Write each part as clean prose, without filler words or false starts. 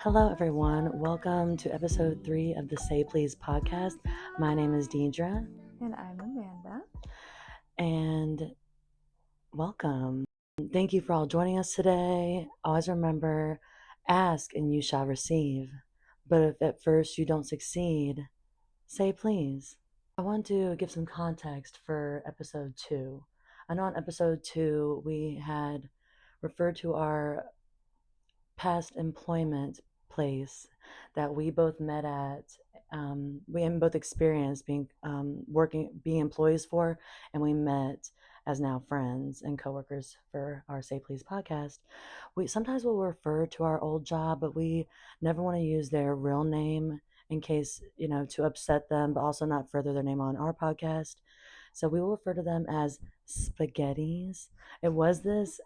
Hello, everyone. Welcome to episode 3 of the SayPleasePodcast. My name is Deidre. And I'm Amanda. And welcome. Thank you for all joining us today. Always remember, ask and you shall receive. But if at first you don't succeed, say please. I want to give some context for episode 2. I know on episode 2 we had referred to our past employment place that we both met at. We both experienced being being employees for, and we met as now friends and coworkers for our Say Please podcast. We sometimes will refer to our old job, but we never want to use their real name in case, to upset them, but also not further their name on our podcast. So we will refer to them as Spaghettis. It was this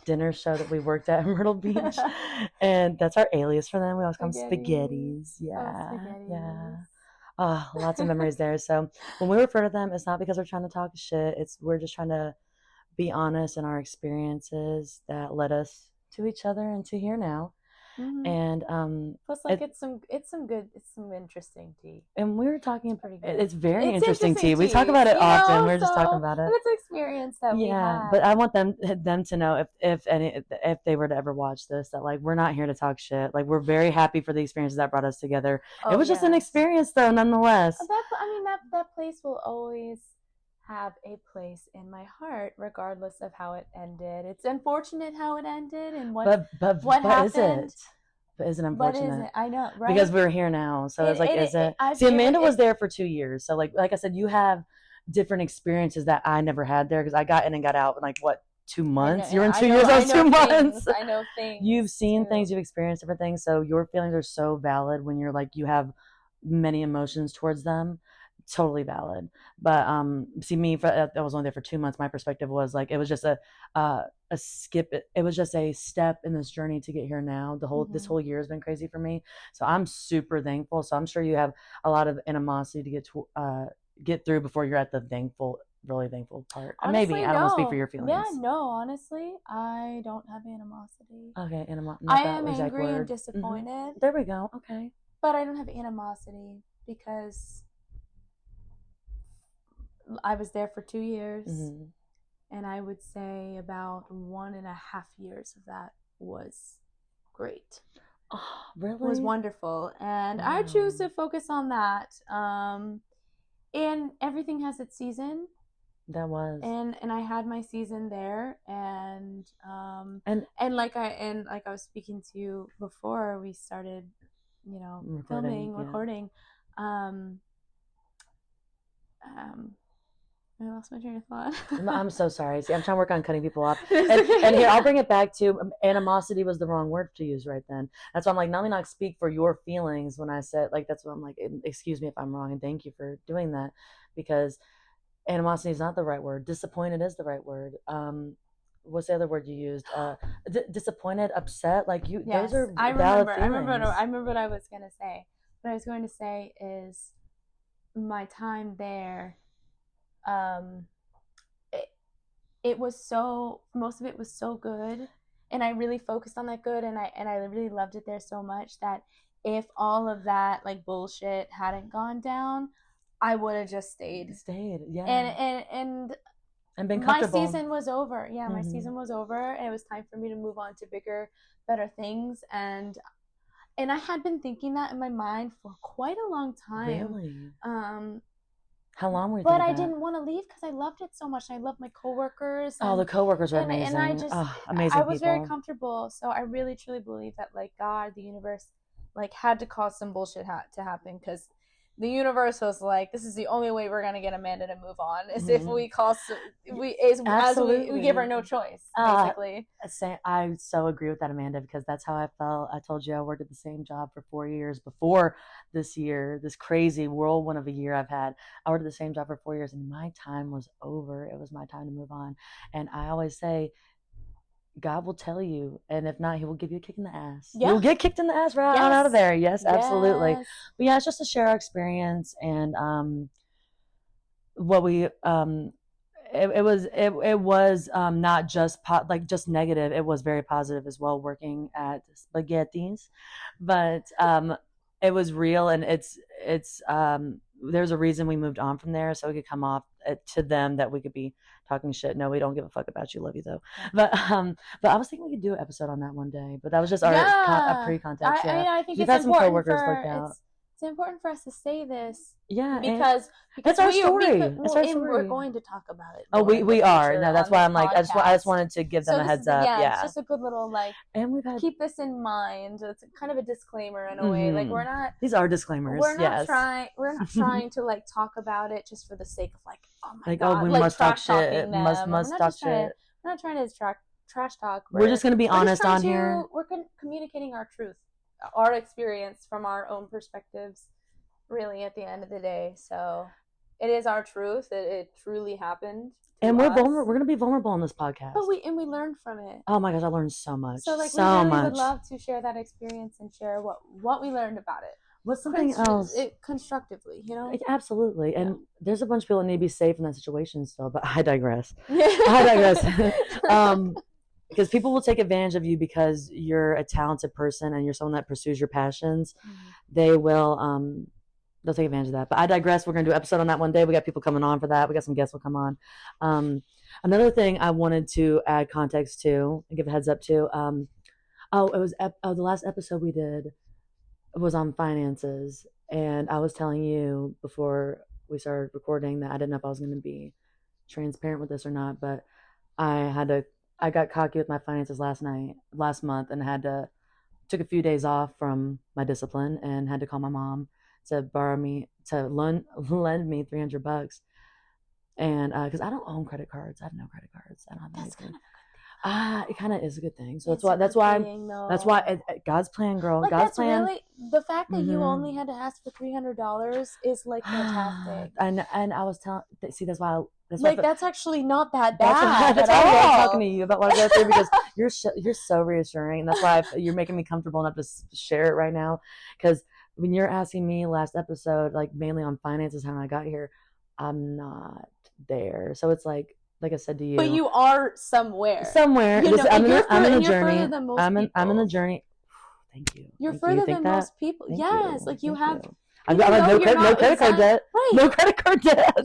dinner show that we worked at in Myrtle Beach, and that's our alias for them. We always call them Spaghettis. Yeah. Lots of memories there. So when we refer to them, it's not because we're trying to talk shit. We're just trying to be honest in our experiences that led us to each other and to here now. Mm-hmm. And plus, it's some interesting tea. And we were talking pretty good. It's very interesting tea. We talk about it often. We're just talking about it. It's an experience that we had. But I want them to know if they were to ever watch this, that like we're not here to talk shit. Like we're very happy for the experiences that brought us together. It was just an experience though, nonetheless. That place will always have a place in my heart, regardless of how it ended. It's unfortunate how it ended and what happened. Is it? But is it unfortunate? But is it? I know, right? Because we're here now, so it's like, is it? See, Amanda was there for 2 years, so like I said, you have different experiences that I never had there because I got in and got out in 2 months. You're in 2 years, I was 2 months. I know things. You've seen things, you've experienced different things, so your feelings are so valid when you're you have many emotions towards them. Totally valid. But see, me, I was only there for 2 months. My perspective was it was just a skip. It was just a step in this journey to get here now. This whole year has been crazy for me, so I'm super thankful. So I'm sure you have a lot of animosity to get through before you're at the really thankful part. Honestly, maybe I don't want to speak for your feelings. Yeah, no, honestly, I don't have animosity. Okay, I am angry and disappointed. Mm-hmm. There we go. Okay, but I don't have animosity because I was there for 2 years, and I would say about 1.5 years of that was great. Oh, really? It was wonderful, and I choose to focus on that. And everything has its season. That was. And I had my season there, and like I was speaking to you before we started, recording. I lost my train of thought. I'm so sorry. See, I'm trying to work on cutting people off. And here, I'll bring it back to animosity was the wrong word to use right then. That's why I'm not speak for your feelings when I said, that's what I'm excuse me if I'm wrong, and thank you for doing that, because animosity is not the right word. Disappointed is the right word. What's the other word you used? Disappointed, upset, yes, those are valid feelings. I remember what I was going to say. What I was going to say is my time there, most of it was so good, and I really focused on that good, and I really loved it there so much that if all of that bullshit hadn't gone down, I would have just stayed, yeah, and been comfortable. My season was over. Yeah, my season was over, and it was time for me to move on to bigger, better things, and I had been thinking that in my mind for quite a long time. Really? How long were you But I didn't want to leave because I loved it so much. I loved my coworkers. The coworkers are amazing. And I just, amazing I was people. very comfortable. So I really, truly believe that God, the universe, had to cause some bullshit to happen, because the universe was this is the only way we're gonna get Amanda to move on is if we we give her no choice, basically. I so agree with that, Amanda, because that's how I felt. I told you I worked at the same job for 4 years before this year, this crazy whirlwind of a year I've had. I worked at the same job for 4 years, and my time was over. It was my time to move on. And I always say, God will tell you, and if not, he will give you a kick in the ass. Yeah. You'll get kicked in the ass right out of there. Yes, absolutely. Yes. But yeah, it's just to share our experience and what we it was not just just negative. It was very positive as well, working at Spaghetti's, but it was real, and it's there's a reason we moved on from there, so we could come off to them that we could be talking shit. No, we don't give a fuck about you. Love you though. But I was thinking we could do an episode on that one day. But that was just our pre-context. I think we've it's had some important coworkers look out. It's important for us to say this. Yeah, because it's our story. It's our story. We're going to talk about it. Oh, we are. No, that's why I'm like, I just wanted to give them a heads up. Yeah, it's just a good little and we've had, keep this in mind. It's kind of a disclaimer in a way. Like we're not. These are disclaimers. We're not trying. We're not trying to like talk about it just for the sake of like, oh my god, we must talk shit. Must talk shit. We're not trying to trash talk. We're just gonna be honest on here. We're communicating our truth, our experience from our own perspectives. Really, at the end of the day, so it is our truth. It truly happened, and we're vulnerable. We're gonna be vulnerable on this podcast. But we learned from it. Oh my gosh, I learned so much. So like, we really would love to share that experience and share what we learned about it. What's something else? Constructively, you know. Absolutely, and there's a bunch of people that need to be safe in that situation still. But I digress. I digress. Because people will take advantage of you because you're a talented person and you're someone that pursues your passions. They will they'll take advantage of that. But I digress. We're going to do an episode on that one day. We got people coming on for that. We got some guests will come on. Another thing I wanted to add context to and give a heads up to. It was the last episode we did was on finances. And I was telling you before we started recording that I didn't know if I was going to be transparent with this or not. But I got cocky with my finances last month, and took a few days off from my discipline and had to call my mom to lend me $300, and because I don't own credit cards, I have no credit cards. I don't have anything. It kind of is a good thing. So that's why God's plan, girl. Like, God's plan. Really, the fact that you only had to ask for $300 is like fantastic. And I was telling, that's why. That's actually not that bad. That's why I love talking to you about what I go through, because you're so reassuring, and that's why you're making me comfortable enough to share it right now. Because when you're asking me last episode, like mainly on finances, how I got here, I'm not there. So it's like I said to you, but you are somewhere. Listen, I'm in the journey. I'm in the journry. Thank you. You're further than most people. Yes, like you have. I've got no credit card debt. Right. No credit card debt.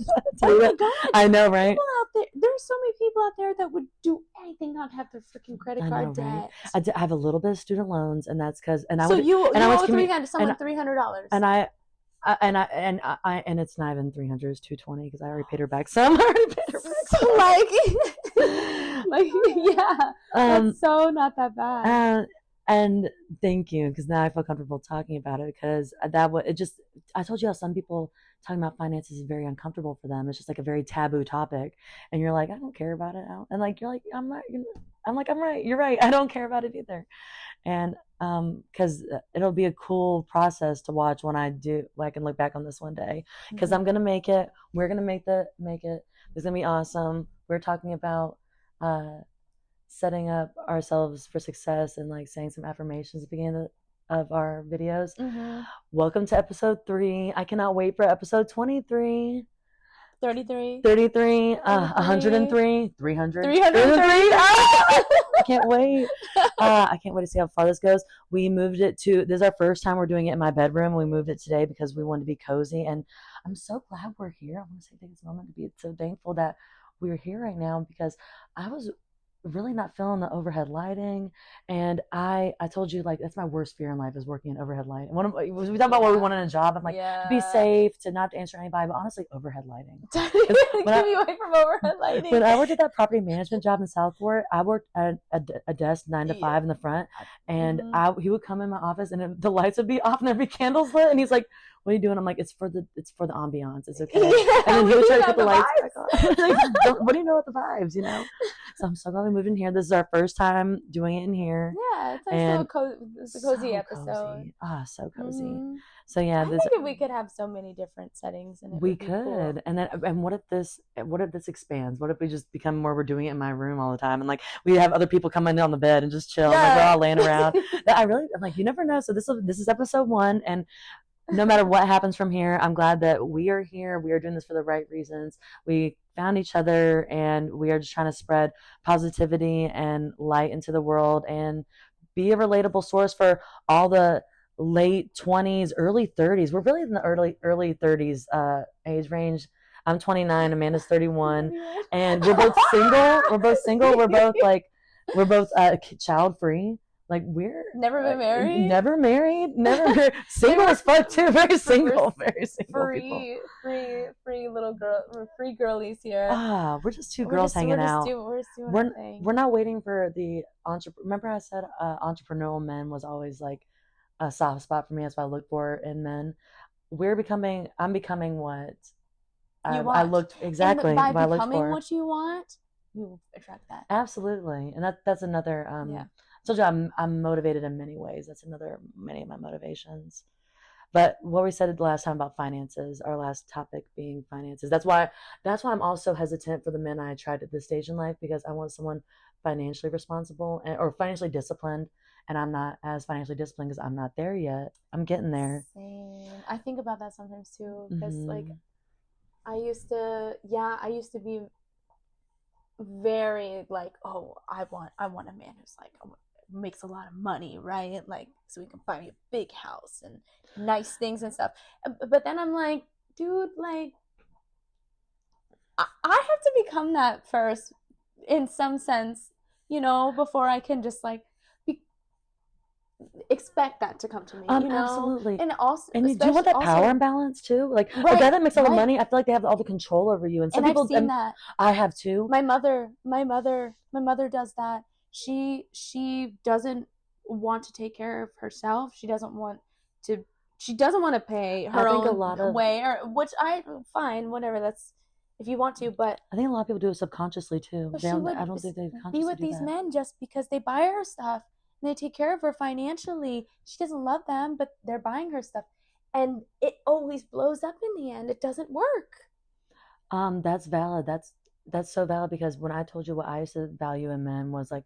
Oh my god! I know, right? People out there are so many people out there that would do anything not to have their freaking credit card debt. I have a little bit of student loans, and that's because you owe $300. And it's not even 300, it's 220 because I already paid her back some. So that's so not that bad. And thank you, because now I feel comfortable talking about it, because I told you how some people talking about finances is very uncomfortable for them. It's just like a very taboo topic, and you're like, I don't care about it. And like, you're like, I'm not. I'm like, I'm right. You're right. I don't care about it either. And because it'll be a cool process to watch when I do. I can look back on this one day, because I'm gonna make it. We're gonna make it. It's gonna be awesome. We're talking about setting up ourselves for success and like saying some affirmations at the beginning of our videos. Welcome to episode 3. I cannot wait for episode 23. 33, 103, 303. I can't wait. I can't wait to see how far this goes. We moved it this is our first time we're doing it in my bedroom. We moved it today because we wanted to be cozy, and I'm so glad we're here. I want to take this moment to be so thankful that we're here right now, because I was really not feeling the overhead lighting, and I told you, like, that's my worst fear in life, is working in overhead lighting. We talk about what we want in a job. I'm like, to be safe, to not have to answer anybody, but honestly, overhead lighting. Get me away from overhead lighting. When I worked at that property management job in Southport, I worked at a desk 9 to 5 in the front, and he would come in my office, and the lights would be off and there'd be candles lit, and he's like, what are you doing? I'm like, it's for the ambiance. It's okay. And then he would try to put the lights back on. Like, what do you know about the vibes, you know? So I'm so glad we moved in here. This is our first time doing it in here. Yeah, it's like it's a cozy episode. Cozy. So cozy. So yeah, I think we could have so many different settings, and we could. Cool. And what if this expands? What if we just become more? We're doing it in my room all the time, and like we have other people come in on the bed and just chill. And like we're all laying around. I'm like, you never know. So this is episode 1, and no matter what happens from here, I'm glad that we are here. We are doing this for the right reasons. We found each other, and we are just trying to spread positivity and light into the world and be a relatable source for all the late 20s, early 30s. We're really in the early 30s age range. I'm 29, Amanda's 31, and we're both single. We're both child free. Like we're never been married, never married, single as fuck too. Very single free little girl, free girlies here. We're just two girls hanging out. We're not waiting for the Remember I said entrepreneurial men was always like a soft spot for me. That's what I look for in men. I'm becoming what you want. I looked exactly. And by what becoming what you want, you attract that. Absolutely, and that's another. I told you I'm motivated in many ways. That's many of my motivations. But what we said the last time about finances, our last topic being finances. That's why I'm also hesitant for the men I tried at this stage in life, because I want someone financially responsible or financially disciplined, and I'm not as financially disciplined because I'm not there yet. I'm getting there. Same. I think about that sometimes too, because like I used to be very like, oh, I want a man who's like makes a lot of money, right? Like, so we can buy me a big house and nice things and stuff. But then I'm like, dude, like I have to become that first in some sense, before I can just like expect that to come to me, absolutely. And also, and do you want that power imbalance too? Like a guy that makes all the money, I feel like they have all the control over you, and some people. I've seen that. I have too. My mother does that. She doesn't want to take care of herself. She doesn't want to pay her own way, or which fine, whatever. That's if you want to, but I think a lot of people do it subconsciously too. I don't think they consciously be with these men just because they buy her stuff. They take care of her financially. She doesn't love them, but they're buying her stuff. And it always blows up in the end. It doesn't work. That's valid. That's so valid, because when I told you what I used to value in men was, like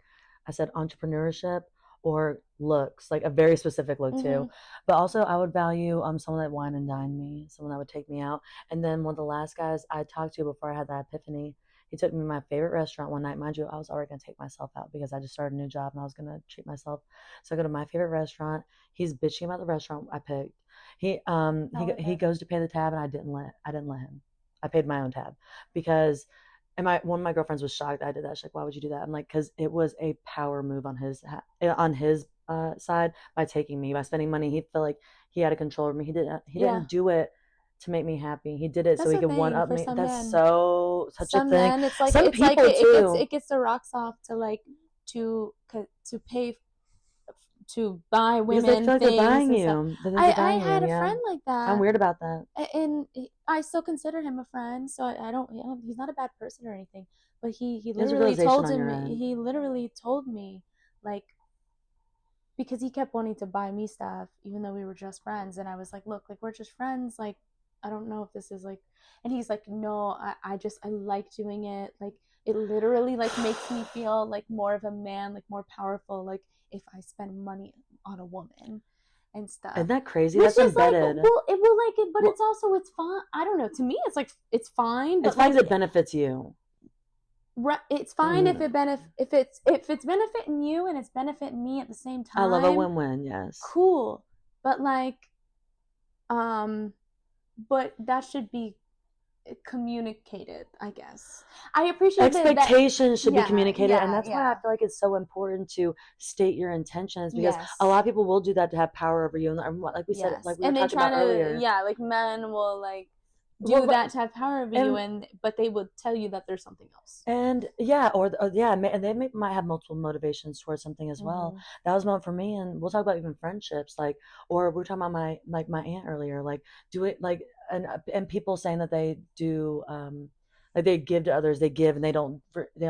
I said, entrepreneurship or looks, like a very specific look too. But also I would value someone that wine and dine me, someone that would take me out. And then one of the last guys I talked to before I had that epiphany, he took me to my favorite restaurant one night. Mind you, I was already going to take myself out because I just started a new job and I was going to treat myself. So I go to my favorite restaurant. He's bitching about the restaurant I picked. He goes to pay the tab, and I didn't let him. I paid my own tab because, and one of my girlfriends was shocked I did that. She's like, "Why would you do that?" I'm like, "Because it was a power move on his side by taking me, by spending money. He felt like he had a control over me. He didn't do it to make me happy. He did it so he could one up me. That's such a thing. Men, it's like some people too. It gets the rocks off to like to pay to buy women because they feel like things. They're buying you. I had a friend like that. I'm weird about that, and I still consider him a friend. So I don't. He's not a bad person or anything. But he literally told me like, because he kept wanting to buy me stuff even though we were just friends, and I was like, look, like we're just friends, like I don't know if this is like, and he's like, no, I like doing it, like it literally like makes me feel like more of a man, like more powerful, like if I spend money on a woman and stuff. Isn't that crazy? That's embedded. Like, it will like it, but it's also, it's fine. I don't know, to me it's like it's fine, but it's fine, like, it benefits you. Right, it's fine if it's benefiting you and it's benefiting me at the same time. I love a win-win. Yes, cool, but like but that should be communicated, I guess. I appreciate expectations should be communicated, and that's why I feel like it's so important to state your intentions, because a lot of people will do that to have power over you, and like we said, like we were talking about earlier. Like men will like do that to have power over you, but they would tell you that there's something else. And and they might have multiple motivations towards something as well. That was one for me, and we'll talk about even friendships, like, or we were talking about my aunt earlier, like do it like, and people saying that they do like they give to others, they give and they don't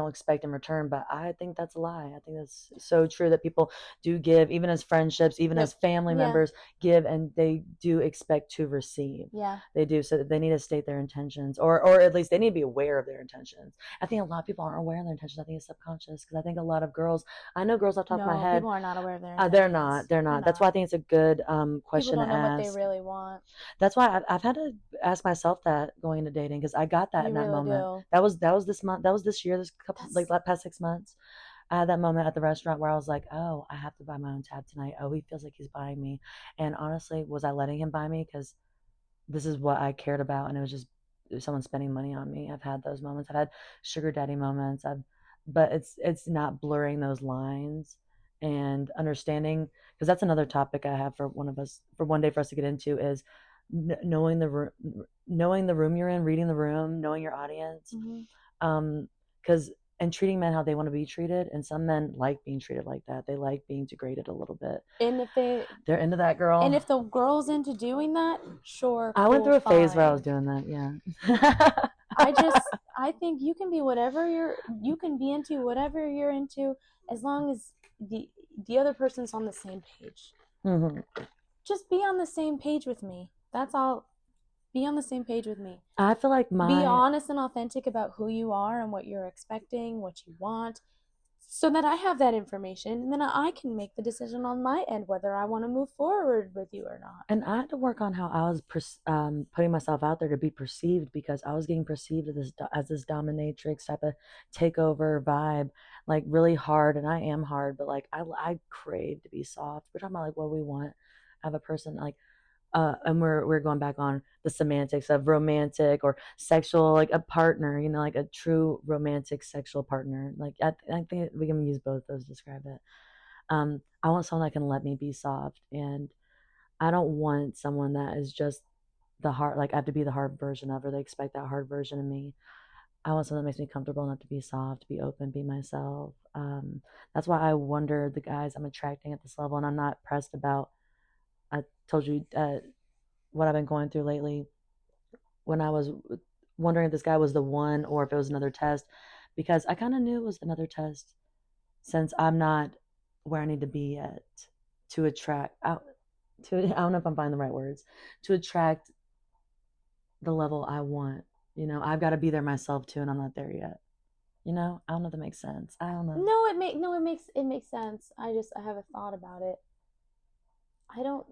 expect in return. But I think that's a lie. I think that's so true that people do give, even as friendships, even as family members, give, and they do expect to receive. They do. So they need to state their intentions, or at least they need to be aware of their intentions. I think a lot of people aren't aware of their intentions. I think it's subconscious, because I think a lot of girls, I know girls off the top of my head, people are not aware of their intentions. They're not. That's why I think it's a good question to ask. What they really want. That's why I've had to ask myself that going into dating, because I got that in that moment. moment. That was this month. That was this year. This couple like past 6 months. I had that moment at the restaurant where I was like, oh, I have to buy my own tab tonight. Oh, he feels like he's buying me. And honestly, was I letting him buy me? Because this is what I cared about, and it was just someone spending money on me. I've had those moments. I've had sugar daddy moments. But it's not blurring those lines and understanding, because that's another topic I have for one day for us to get into, is knowing the room you're in, reading the room, knowing your audience. Because and treating men how they want to be treated, and some men like being treated like that. They like being degraded a little bit. And if they're into that, girl. And if the girl's into doing that, sure. I went through a phase where I was doing that, yeah. I think you can be you can be into whatever you're into, as long as the other person's on the same page. Just be on the same page with me. That's all. Be on the same page with me. I feel like be honest and authentic about who you are and what you're expecting, what you want, so that I have that information, and then I can make the decision on my end whether I want to move forward with you or not. And I had to work on how I was putting myself out there to be perceived, because I was getting perceived as this dominatrix type of takeover vibe, like really hard, and I am hard, but like I crave to be soft. We're talking about like what we want. I have a person like. And we're going back on the semantics of romantic or sexual, like a partner, like a true romantic sexual partner. Like I think we can use both those to describe it. I want someone that can let me be soft, and I don't want someone that is just the hard, like I have to be the hard version of, or they expect that hard version of me. I want someone that makes me comfortable enough to be soft, to be open, be myself. That's why I wonder the guys I'm attracting at this level, and I'm not pressed about. I told you what I've been going through lately, when I was wondering if this guy was the one or if it was another test, because I kind of knew it was another test, since I'm not where I need to be yet to attract I don't know if I'm finding the right words, to attract the level I want. I've got to be there myself too, and I'm not there yet. I don't know if that makes sense. I don't know. No, it makes sense. I have a thought about it. I don't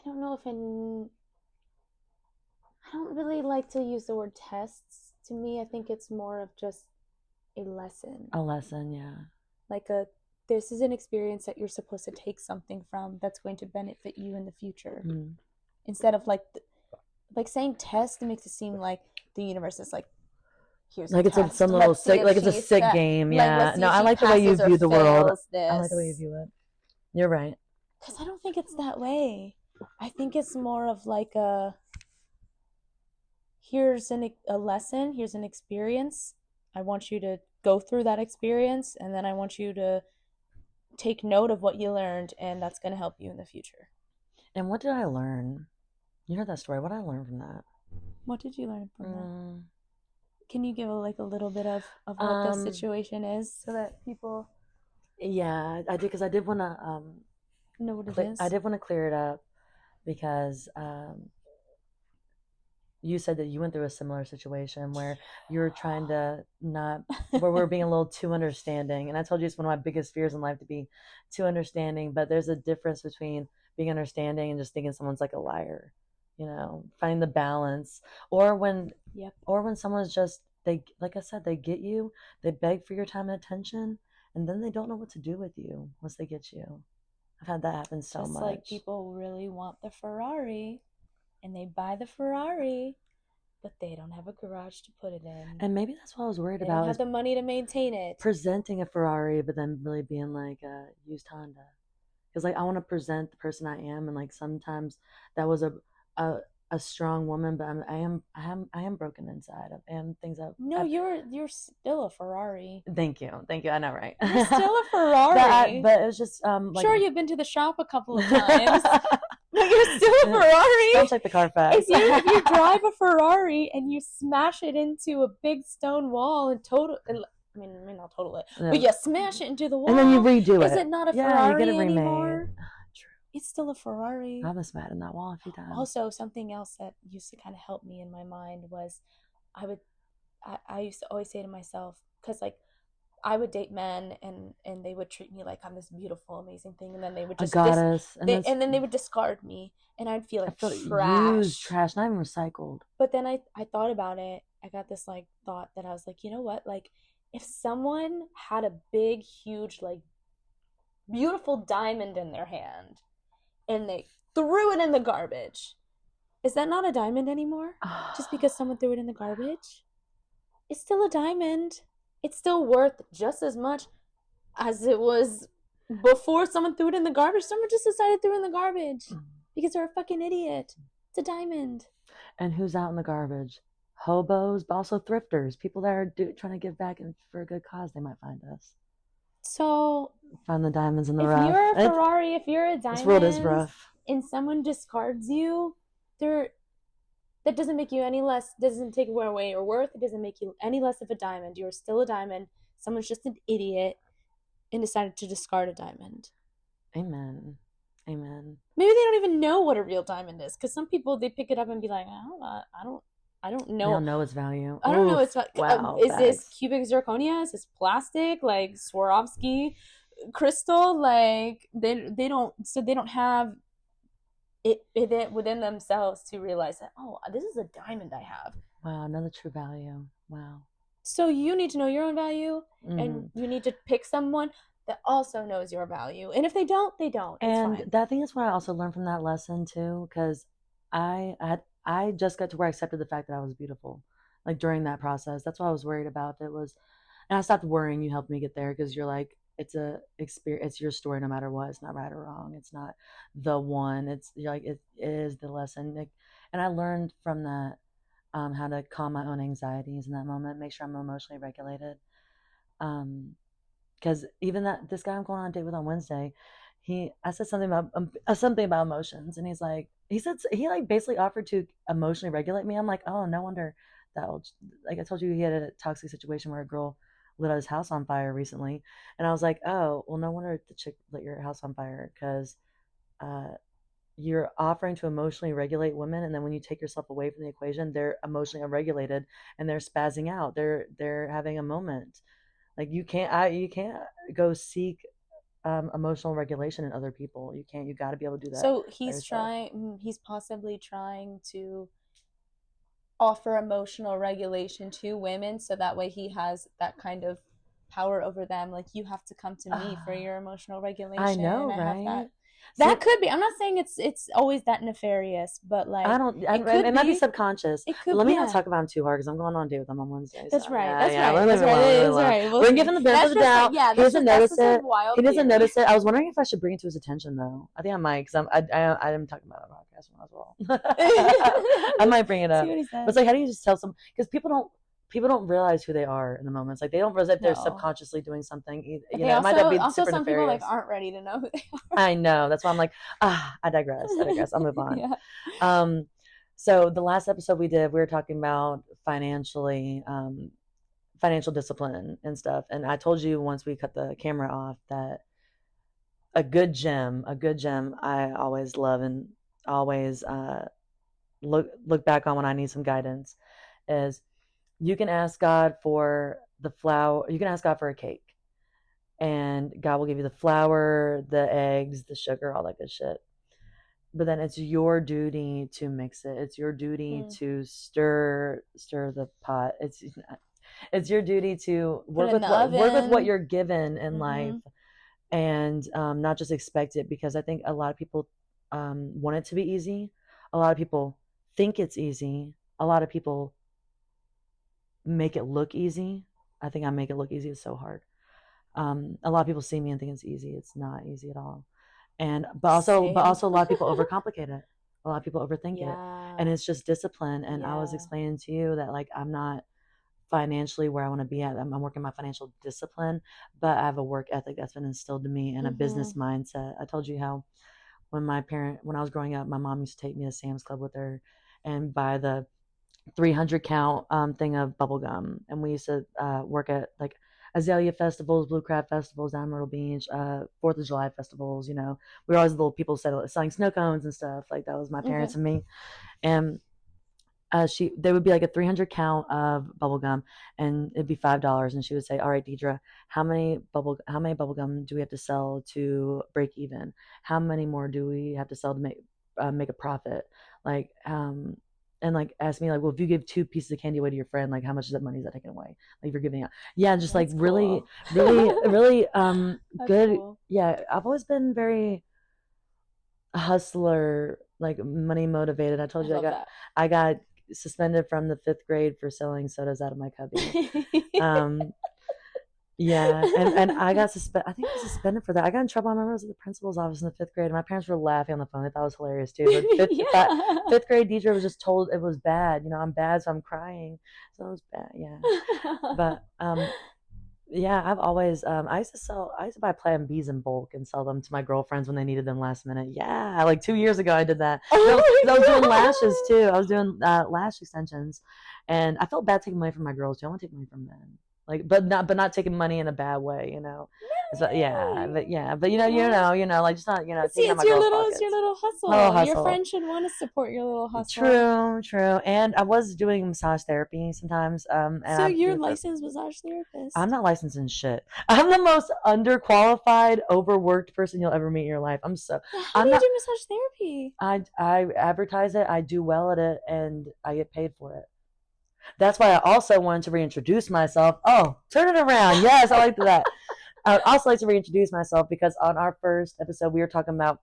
know if I don't really like to use the word tests. To me, I think it's more of just a lesson. A lesson, yeah. Like this is an experience that you're supposed to take something from that's going to benefit you in the future. Instead of like saying test, it makes it seem like the universe is like, here's like it's some little sick, like it's a sick game. Yeah. No, I like the way you view the world. I like the way you view it. You're right. Because I don't think it's that way. I think it's more of like here's a lesson, here's an experience. I want you to go through that experience, and then I want you to take note of what you learned, and that's going to help you in the future. And what did I learn? You heard that story. What did I learn from that? What did you learn from that? Can you give a little bit of what the situation is, so that people... Yeah, I did, because I did want to... know what it is. I did want to clear it up, because you said that you went through a similar situation where you were trying to where we're being a little too understanding. And I told you it's one of my biggest fears in life, to be too understanding. But there's a difference between being understanding and just thinking someone's like a liar, finding the balance. Or when someone's just, like I said, they get you, they beg for your time and attention, and then they don't know what to do with you once they get you. I've had that happen so much. Just like people really want the Ferrari, and they buy the Ferrari, but they don't have a garage to put it in. And maybe that's what I was worried about. They don't have the money to maintain it. Presenting a Ferrari, but then really being like a used Honda. Because like I want to present the person I am, and like sometimes that was a strong woman, but I am broken inside. I am things that... No, you're still a Ferrari. Thank you. I know, right? You're still a Ferrari. but it was just sure, you've been to the shop a couple of times, but you're still a Ferrari. Don't check the Carfax. If you drive a Ferrari and you smash it into a big stone wall and I mean not total it, but you smash it into the wall, and then you redo it. Is it not a Ferrari you get it remade. Anymore? It's still a Ferrari. I was mad in that wall a few times. Also, something else that used to kind of help me in my mind was I used to always say to myself, because like I would date men and they would treat me like I'm this beautiful, amazing thing, and then they would just and then they would discard me, and I'd feel like trash. Used trash, not even recycled. But then I thought about it, I got this like thought that I was like, you know what? Like if someone had a big, huge, like beautiful diamond in their hand and they threw it in the garbage, is that not a diamond anymore? Just because someone threw it in the garbage? It's still a diamond. It's still worth just as much as it was before someone threw it in the garbage. Someone just decided to throw it in the garbage because they're a fucking idiot. It's a diamond. And who's out in the garbage? Hobos, but also thrifters. People that are trying to give back for a good cause. They might find us. So find the diamonds in the rough. If you're a Ferrari, if you're a diamond, this world is rough, and someone discards you, that doesn't make you any less. Doesn't take away your worth. It doesn't make you any less of a diamond. You're still a diamond. Someone's just an idiot and decided to discard a diamond. Amen. Amen. Maybe they don't even know what a real diamond is, because some people, they pick it up and be like, I don't know. They don't know its value. I don't know its value. Wow, is this cubic zirconia? Is this plastic? Like Swarovski crystal? Like they don't have it within themselves to realize that, oh, this is a diamond I have. Wow, another true value. Wow. So you need to know your own value, and you need to pick someone that also knows your value. And if they don't, they don't. And fine. That thing is what I also learned from that lesson too, because I just got to where I accepted the fact that I was beautiful, like during that process. That's what I was worried about. It was, and I stopped worrying. You helped me get there, because you're like, it's a experience. It's your story, no matter what. It's not right or wrong. It's not the one. You're like, it is the lesson. Like, and I learned from that how to calm my own anxieties in that moment, make sure I'm emotionally regulated. Because even this guy I'm going on a date with on Wednesday, I said something about emotions, and he like basically offered to emotionally regulate me. I'm like, oh, no wonder that old, like I told you, he had a toxic situation where a girl lit his house on fire recently, and I was like, oh, well, no wonder the chick lit your house on fire, because you're offering to emotionally regulate women, and then when you take yourself away from the equation, they're emotionally unregulated and they're spazzing out. They're having a moment. Like you can't go seek emotional regulation in other people. You can't. You got to be able to do that. So he's possibly trying to offer emotional regulation to women, so that way he has that kind of power over them. Like, you have to come to me for your emotional regulation. I know, right? That could be. I'm not saying it's always that nefarious, but like, it might be subconscious. Let me not talk about him too hard, because I'm going on a date with him on Wednesday. That's right. That's right. We're gonna give him the benefit of the doubt. He doesn't notice it. He doesn't notice it. I was wondering if I should bring it to his attention, though. I think I might, because I'm talking about it on a podcast as well. I might bring it up. But it's like, how do you just tell someone? Because people don't realize who they are in the moments. Like, they don't realize that they're subconsciously doing something. You know, it might not be super some nefarious. People like aren't ready to know who they are. I know. That's why I'm like, I digress. I'll move on. Yeah. So the last episode we did, we were talking about financial discipline and stuff. And I told you once we cut the camera off that a good gem I always love and always look back on when I need some guidance is, you can ask God for the flour. You can ask God for a cake, and God will give you the flour, the eggs, the sugar, all that good shit. But then it's your duty to mix it. It's your duty to stir the pot. It's your duty to work with what you're given in life, and not just expect it. Because I think a lot of people want it to be easy. A lot of people think it's easy. A lot of people make it look easy. I think I make it look easy. It's so hard. A lot of people see me and think it's easy. It's not easy at all. But also a lot of people overcomplicate it. A lot of people overthink it, and it's just discipline. And I was explaining to you that, like, I'm not financially where I want to be at. I'm working my financial discipline, but I have a work ethic that's been instilled in me, and a business mindset. I told you how when I was growing up, my mom used to take me to Sam's Club with her and buy the 300 count thing of bubble gum, and we used to work at like azalea festivals, blue crab festivals down Myrtle Beach, 4th of July festivals. You know, we were always the little people selling snow cones and stuff. Like, that was my parents and me. And there would be like a 300 count of bubble gum, and it'd be $5. And she would say, all right, Deidre, how many bubble gum do we have to sell to break even? How many more do we have to sell to make a profit? Like, and like ask me like, well, if you give 2 pieces of candy away to your friend, like how much of that money is that taken away? Like if you're giving out. Yeah, just that's like really, cool. really good. Cool. Yeah, I've always been very hustler, like money motivated. I told you I got suspended from the 5th grade for selling sodas out of my cubby. Yeah, and I got suspended. I think I was suspended for that. I got in trouble. I remember I was at the principal's office in the 5th grade, and my parents were laughing on the phone. They thought it was hilarious too. But 5th grade Deidre was just told it was bad. You know, I'm bad, so I'm crying. So it was bad. Yeah, but yeah, I've always I used to buy Plan Bs in bulk and sell them to my girlfriends when they needed them last minute. Yeah, like 2 years ago I did that. I was doing lashes too. I was doing lash extensions, and I felt bad taking money from my girls too. I want to take money from men. Like, but not taking money in a bad way, you know. So, yeah, but you know, like just not, you know. See, it's your little hustle. Your friend should want to support your little hustle. True. And I was doing massage therapy sometimes. And so you're licensed massage therapist? I'm not licensed in shit. I'm the most underqualified, overworked person you'll ever meet in your life. How do you do massage therapy? I advertise it. I do well at it, and I get paid for it. That's why I also wanted to reintroduce myself. Oh, turn it around. Yes, I like that. I would also like to reintroduce myself because on our first episode, we were talking about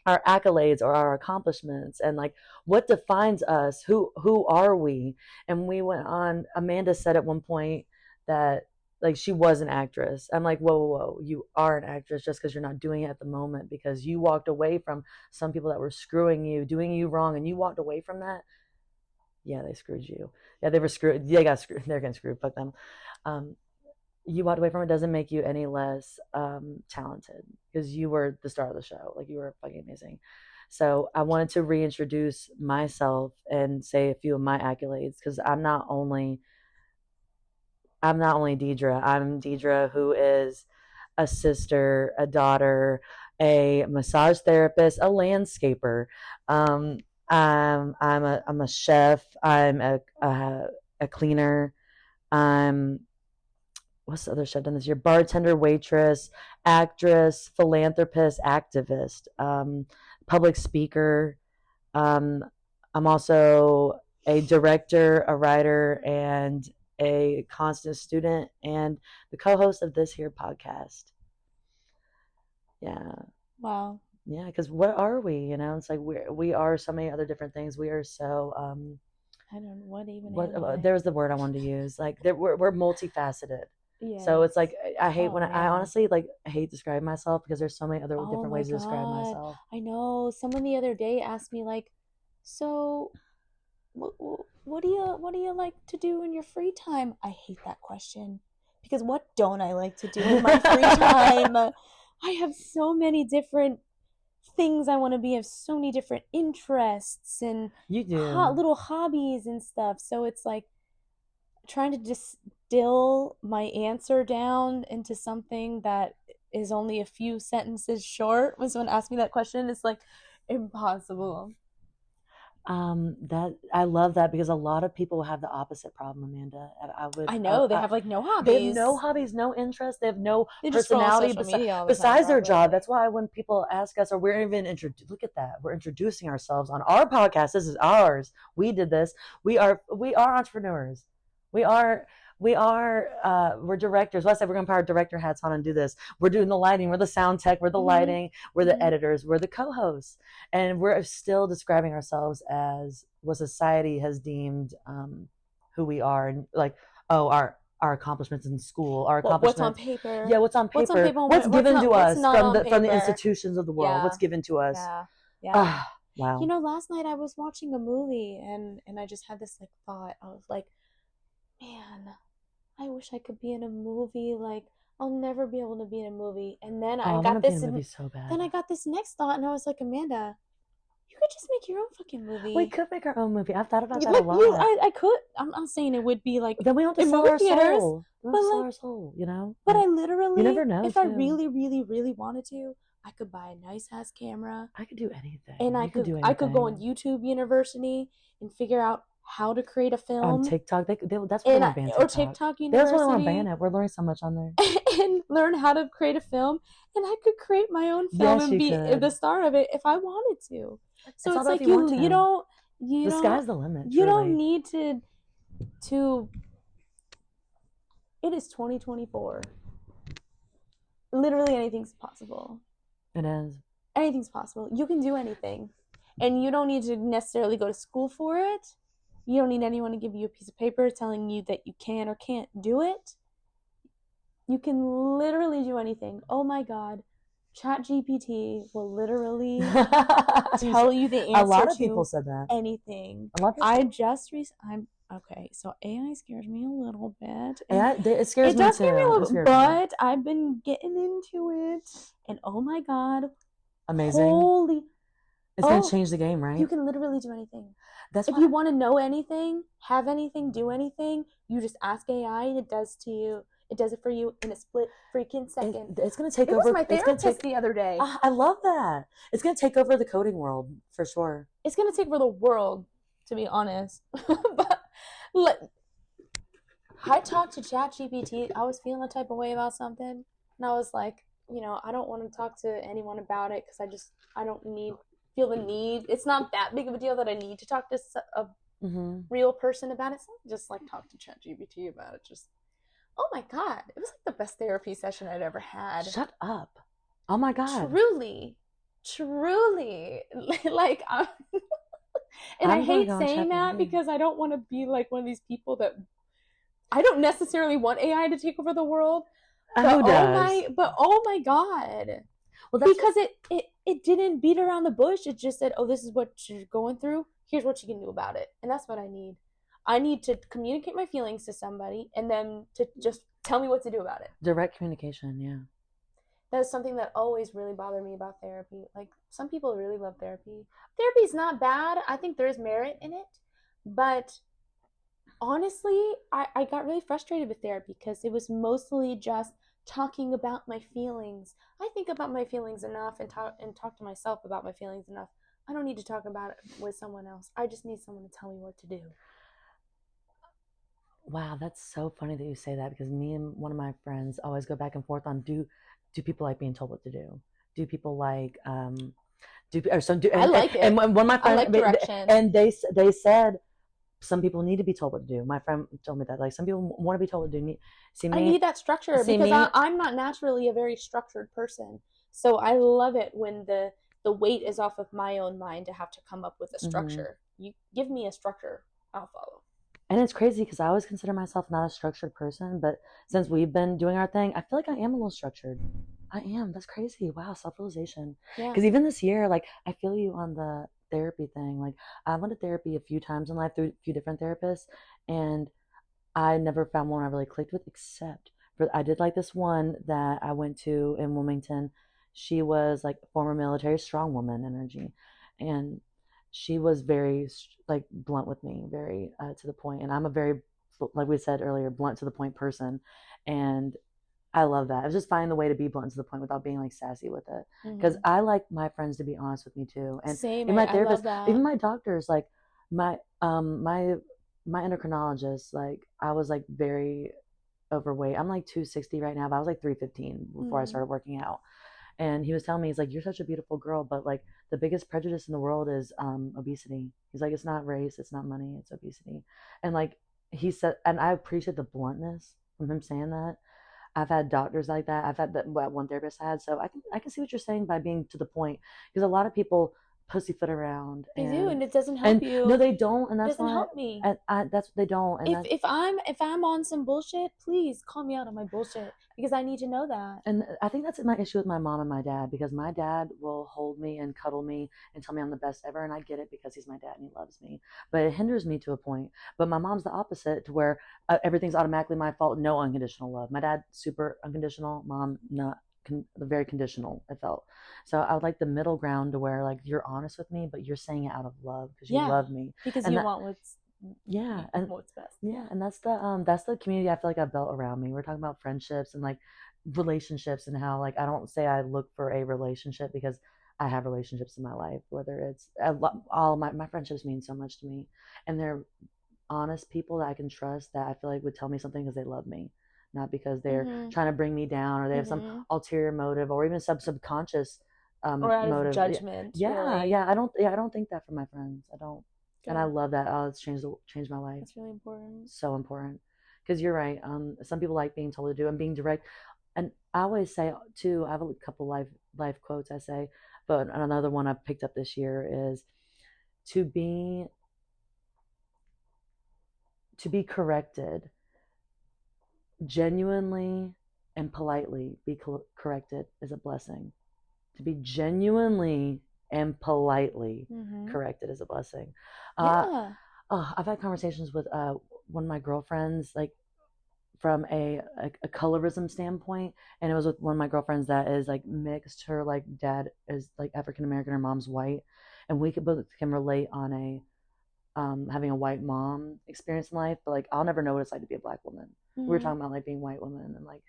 our accolades or our accomplishments and like what defines us. Who are we? And we went on. Amanda said at one point that like she was an actress. I'm like, whoa. You are an actress just because you're not doing it at the moment because you walked away from some people that were screwing you, doing you wrong, and you walked away from that. Yeah, they screwed you. Yeah, they were screwed. They got screwed. They're getting screwed. Fuck them. You walked away from it doesn't make you any less talented because you were the star of the show. Like you were fucking amazing. So I wanted to reintroduce myself and say a few of my accolades because I'm not only Deidre. I'm Deidre who is a sister, a daughter, a massage therapist, a landscaper. I'm a chef. I'm a cleaner. What's the other shit I've done this year? Bartender, waitress, actress, philanthropist, activist, public speaker. I'm also a director, a writer, and a constant student, and the co-host of this here podcast. Yeah. Wow. Yeah, because what are we? You know, it's like we are so many other different things. We are so I don't know what even. There's the word I wanted to use. Like we're multifaceted. Yeah. So it's like I hate I honestly like hate describing myself because there's so many other different ways to describe myself. I know. Someone the other day asked me like, so what do you like to do in your free time? I hate that question because what don't I like to do in my free time? I have so many different things I want to be. I have so many different interests and you do little hobbies and stuff. So it's like trying to distill my answer down into something that is only a few sentences short. When someone asked me that question, it's like impossible. That I love that because a lot of people have the opposite problem, Amanda. I know they have like no hobbies. They have no hobbies, no interests. They have no personality besides their job. That's why when people ask us, or we're even look at that, we're introducing ourselves on our podcast. This is ours. We did this. We are entrepreneurs. We're directors. Well, I said we're going to put our director hats on and do this. We're doing the lighting. We're the sound tech. We're the lighting. We're the editors. We're the co-hosts. And we're still describing ourselves as what society has deemed who we are. And like, our accomplishments in school, our accomplishments. What's on paper. Yeah, what's on paper. What's given to us from the institutions of the world. Yeah. What's given to us. Yeah. Wow. You know, last night I was watching a movie and I just had this like thought. I was like, man, I wish I could be in a movie. Like, I'll never be able to be in a movie. And then I got this. So bad. Then I got this next thought, and I was like, Amanda, you could just make your own fucking movie. We could make our own movie. I've thought about that a lot. I could. I'm not saying it would be like. Then we don't have to sell our soul. We don't have to sell our soul, you know. But I literally, you never know. If I really, really, really wanted to, I could buy a nice ass camera. I could do anything. And I could go on YouTube University and figure out how to create a film on TikTok. That's what they want to ban TikTok. Or TikTok University. That's what they want to ban it. We're learning so much on there. And learn how to create a film, and I could create my own film and be the star of it if I wanted to. So it's like you don't The sky's the limit. You don't need to. It is 2024. Literally anything's possible. It is. Anything's possible. You can do anything. And you don't need to necessarily go to school for it. You don't need anyone to give you a piece of paper telling you that you can or can't do it. You can literally do anything. Oh my God. ChatGPT will literally tell you the answer. A lot of people said that. Anything. A lot of people. I'm okay. So AI scares me a little bit. AI, it scares me too. It does scare me a little, but I've been getting into it, and oh my God, amazing! It's gonna change the game, right? You can literally do anything. If you want to know anything, have anything, do anything, you just ask AI, and it does to you. It does it for you in a split freaking second. It's going to take over. It was my therapist the other day. I love that. It's going to take over the coding world, for sure. It's going to take over the world, to be honest. But I talked to ChatGPT. I was feeling a type of way about something. And I was like, I don't want to talk to anyone about it because I don't feel the need. It's not that big of a deal that I need to talk to a real person about it. So I just talk to ChatGPT about it. Oh my God, it was the best therapy session I'd ever had. Shut up. Oh my God. Truly. And I hate saying that because I don't want to be one of these people that I don't necessarily want AI to take over the world. Who does? Oh my God. Well, because it didn't beat around the bush. It just said, oh, this is what you're going through. Here's what you can do about it. And that's what I need. I need to communicate my feelings to somebody and then to just tell me what to do about it. Direct communication, yeah. That is something that always really bothered me about therapy. Some people really love therapy. Therapy is not bad. I think there is merit in it. But honestly, I got really frustrated with therapy because it was mostly just talking about my feelings. I think about my feelings enough and talk to myself about my feelings enough. I don't need to talk about it with someone else. I just need someone to tell me what to do. Wow, that's so funny that you say that because me and one of my friends always go back and forth on do people like being told what to do? Do people like I like it. And one of my friends, I like direction. And they said some people need to be told what to do. My friend told me that some people want to be told what to do. I need that structure because I'm not naturally a very structured person. So I love it when the weight is off of my own mind to have to come up with a structure. You give me a structure, I'll follow. And it's crazy because I always consider myself not a structured person, but since we've been doing our thing, I feel like I am a little structured. I am. That's crazy. Wow, self-realization. Yeah. Because even this year, I feel you on the therapy thing. I went to therapy a few times in life through a few different therapists, and I never found one I really clicked with, except for I did this one that I went to in Wilmington. She was former military, strong woman energy, and she was very blunt with me, very to the point. And I'm a very, like we said earlier, blunt to the point person. And I love that. I was just finding the way to be blunt to the point without being sassy with it. Because I like my friends to be honest with me too. And same. Even my therapist, I love that. even my doctors, my endocrinologist, I was very overweight. I'm 260 right now, but I was 315 before I started working out. And he was telling me, he's you're such a beautiful girl, but the biggest prejudice in the world is obesity. He's it's not race, it's not money, it's obesity. And he said, and I appreciate the bluntness from him saying that. I've had doctors like that. I've had that one therapist I had. So I can see what you're saying by being to the point, because a lot of people pussyfoot around. They do, and it doesn't help you. No, they don't, and that's it doesn't help me. That's what they don't. And if I'm on some bullshit, please call me out on my bullshit because I need to know that. And I think that's my issue with my mom and my dad, because my dad will hold me and cuddle me and tell me I'm the best ever, and I get it because he's my dad and he loves me. But it hinders me to a point. But my mom's the opposite, to where everything's automatically my fault. No unconditional love. My dad super unconditional. Mom not. Very conditional, it felt. So I would like the middle ground to where you're honest with me, but you're saying it out of love because you love me, because you want what's what's best. Yeah, and that's the community I feel I've built around me. We're talking about friendships and relationships, and how I don't say I look for a relationship, because I have relationships in my life, whether it's all my friendships mean so much to me, and they're honest people that I can trust, that I feel would tell me something because they love me, not because they're trying to bring me down, or they have some ulterior motive, or even subconscious or out motive. Of judgment. Yeah, really. yeah. I don't think that for my friends. I don't. And I love that. Oh, it's changed my life. That's really important. So important. Because you're right. Some people like being told to do and being direct. And I always say too, I have a couple life quotes I say, but another one I picked up this year is to be corrected genuinely and politely be corrected is a blessing. To be genuinely and politely corrected is a blessing. I've had conversations with one of my girlfriends, like from a colorism standpoint, and it was with one of my girlfriends that is like mixed. Her like dad is like African American, her mom's white, and we both can relate on a having a white mom experience in life, but like I'll never know what it's like to be a black woman. We were talking about like being white women, and like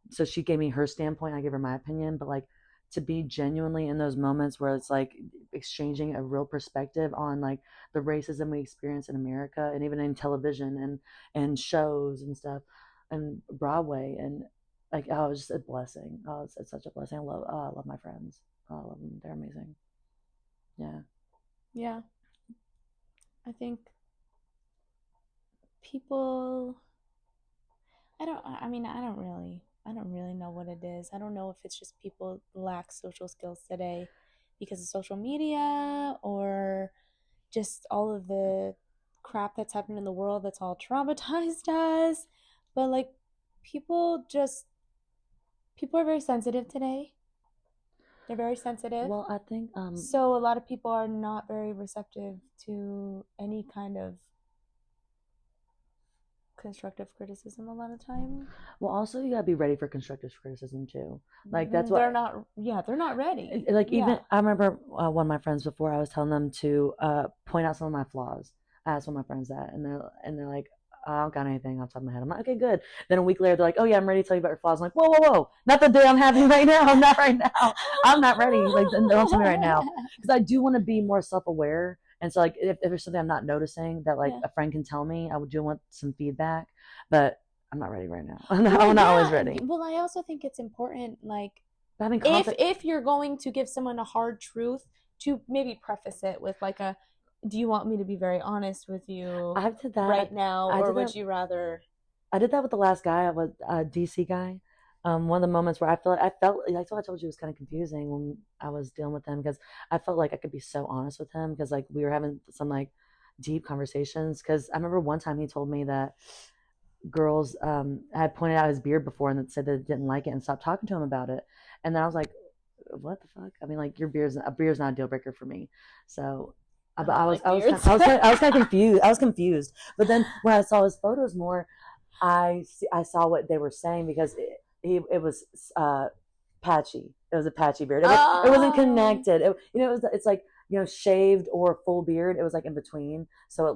so she gave me her standpoint, I gave her my opinion, but like to be genuinely in those moments where it's like exchanging a real perspective on like the racism we experience in America and even in television and shows and stuff and Broadway, and like oh, it's just a blessing. Oh, it's such a blessing. I love my friends. I love them. They're amazing. Yeah. I think people, I don't really know what it is. I don't know if it's just people lack social skills today because of social media or just all of the crap that's happening in the world that's all traumatized us. But like people are very sensitive today. They're very sensitive. Well, I think so a lot of people are not very receptive to any kind of constructive criticism a lot of time. Well, also you gotta be ready for constructive criticism too. Like that's what they're not ready. Like even I remember one of my friends before I was telling them to point out some of my flaws. I asked one of my friends that, and they're like, I don't got anything off the top of my head. I'm like, okay, good. Then a week later, they're like, oh yeah, I'm ready to tell you about your flaws. I'm like, whoa, not the day I'm having right now. I'm not right now. I'm not ready. Like, don't tell me right now, because I do want to be more self-aware. And so, like, if there's something I'm not noticing that, like, a friend can tell me, I do want some feedback, but I'm not ready right now. I'm not always ready. Well, I also think it's important, like, if you're going to give someone a hard truth, to maybe preface it with, like, do you want me to be very honest with you right now, or would you rather? I did that with the last guy, with DC guy. One of the moments where I felt like I told you it was kind of confusing when I was dealing with him, because I felt like I could be so honest with him, because like we were having some like deep conversations. Because I remember one time he told me that girls had pointed out his beard before and said that they didn't like it and stopped talking to him about it. And then I was like, what the fuck? I mean, like your beard's not a deal breaker for me. So I was kind of confused. I was confused. But then when I saw his photos more, I saw what they were saying, because it was patchy. It was a patchy beard. It wasn't connected. It's like, shaved or full beard. It was like in between. So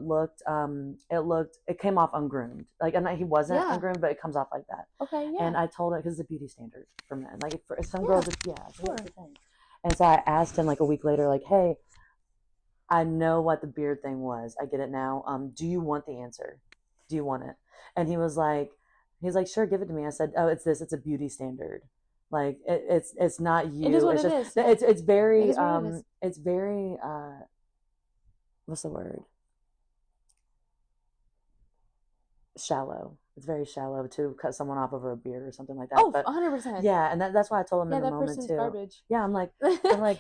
it came off ungroomed. Like, he wasn't ungroomed, but it comes off like that. Okay, yeah. And I told him, because it's a beauty standard for men. Like for some girls, it's a thing. And so I asked him like a week later, like, hey, I know what the beard thing was. I get it now. Do you want the answer? Do you want it? And he's like, sure, give it to me. I said, oh, it's this. It's a beauty standard. Like it's not you. It is what it's it just, is. It's very it's very what's the word? Shallow. It's very shallow to cut someone off over a beard or something like that. Oh, 100%. Yeah, and that's why I told him in the moment too. Yeah, that person's garbage. Yeah, I'm like